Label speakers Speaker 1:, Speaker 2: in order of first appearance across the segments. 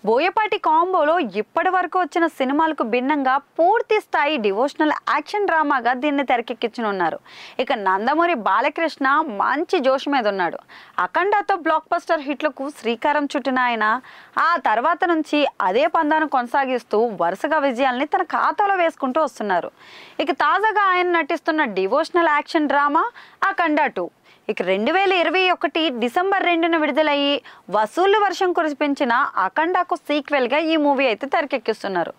Speaker 1: బోయపాటి కాంబోలో ఇప్పటి వరకు వచ్చిన సినిమాలకు భిన్నంగా పూర్తి స్థాయి డివోషనల్ యాక్షన్ డ్రామాగా దీన్ని తెరకెక్కించనున్నారు. ఇక నందమూరి బాలకృష్ణ మంచి జోష్ మీద ఉన్నాడు. అఖండతో బ్లాక్ బస్టర్ హిట్లకు శ్రీకారం చుట్టిన ఆయన ఆ తర్వాత నుంచి అదే పందాను కొనసాగిస్తూ వరుసగా విజయాల్ని తన ఖాతాలో వేసుకుంటూ వస్తున్నారు. ఇక తాజాగా ఆయన నటిస్తున్న డివోషనల్ యాక్షన్ డ్రామా అఖండ 2 ఇక 2021 డిసెంబర్ 2న విడుదలయ్యి వసూళ్ల వర్షం కురిపించిన అఖండకు సీక్వెల్గా ఈ మూవీ అయితే తెరకెక్కిస్తున్నారు.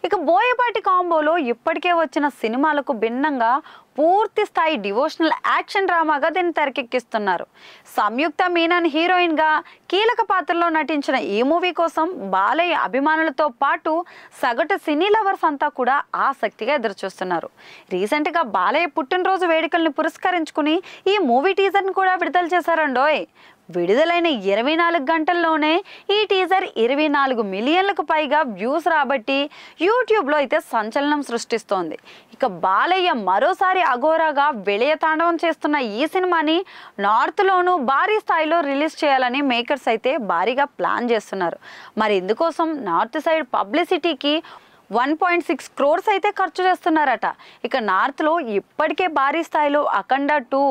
Speaker 1: ఇక బోయపాటి కాంబోలో ఇప్పటికే వచ్చిన సినిమాలకు భిన్నంగా పూర్తి స్థాయి డివోషనల్ యాక్షన్ డ్రామాగా దీన్ని తెరకెక్కిస్తున్నారు. సంయుక్త మీనన్ హీరోయిన్గా కీలక పాత్రలో నటించిన ఈ మూవీ కోసం బాలయ్య అభిమానులతో పాటు సగటు సినీ లవర్స్ అంతా కూడా ఆసక్తిగా ఎదురుచూస్తున్నారు. రీసెంట్గా బాలయ్య పుట్టినరోజు వేడుకల్ని పురస్కరించుకుని ఈ మూవీ టీజర్ని కూడా విడుదల చేశారండోయ్. విడుదలైన 24 గంటల్లోనే ఈ టీజర్ 24 మిలియన్లకు పైగా వ్యూస్ రాబట్టి యూట్యూబ్లో అయితే సంచలనం సృష్టిస్తోంది. ఇక బాలయ్య మరోసారి అఘోరాగా వెళయ తాండవం చేస్తున్న ఈ సినిమాని నార్త్లోనూ భారీ స్థాయిలో రిలీజ్ చేయాలని మేకర్స్ అయితే భారీగా ప్లాన్ చేస్తున్నారు. మరి ఇందుకోసం నార్త్ సైడ్ పబ్లిసిటీకి 1.6 crores అయితే ఖర్చు చేస్తున్నారట. ఇక నార్త్లో ఇప్పటికే భారీ స్థాయిలో అఖండ 2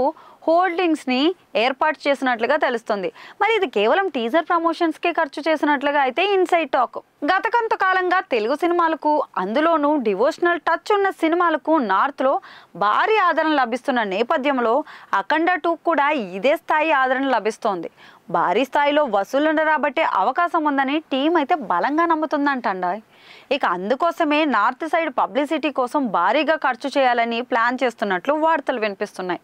Speaker 1: హోల్డింగ్స్ని ఏర్పాటు చేసినట్లుగా తెలుస్తుంది. మరి ఇది కేవలం టీజర్ ప్రమోషన్స్కే ఖర్చు చేసినట్లుగా అయితే ఇన్సైడ్ టాక్. గత కొంతకాలంగా తెలుగు సినిమాలకు, అందులోనూ డివోషనల్ టచ్ ఉన్న సినిమాలకు నార్త్లో భారీ ఆదరణ లభిస్తున్న నేపథ్యంలో అఖండ 2 కూడా ఇదే స్థాయి ఆదరణ లభిస్తోంది. భారీ స్థాయిలో వసూళ్లను రాబట్టే అవకాశం ఉందని టీం అయితే బలంగా నమ్ముతుందంటండి. ఇక అందుకోసమే నార్త్ సైడ్ పబ్లిసిటీ కోసం భారీగా ఖర్చు చేయాలని ప్లాన్ చేస్తున్నట్లు వార్తలు వినిపిస్తున్నాయి.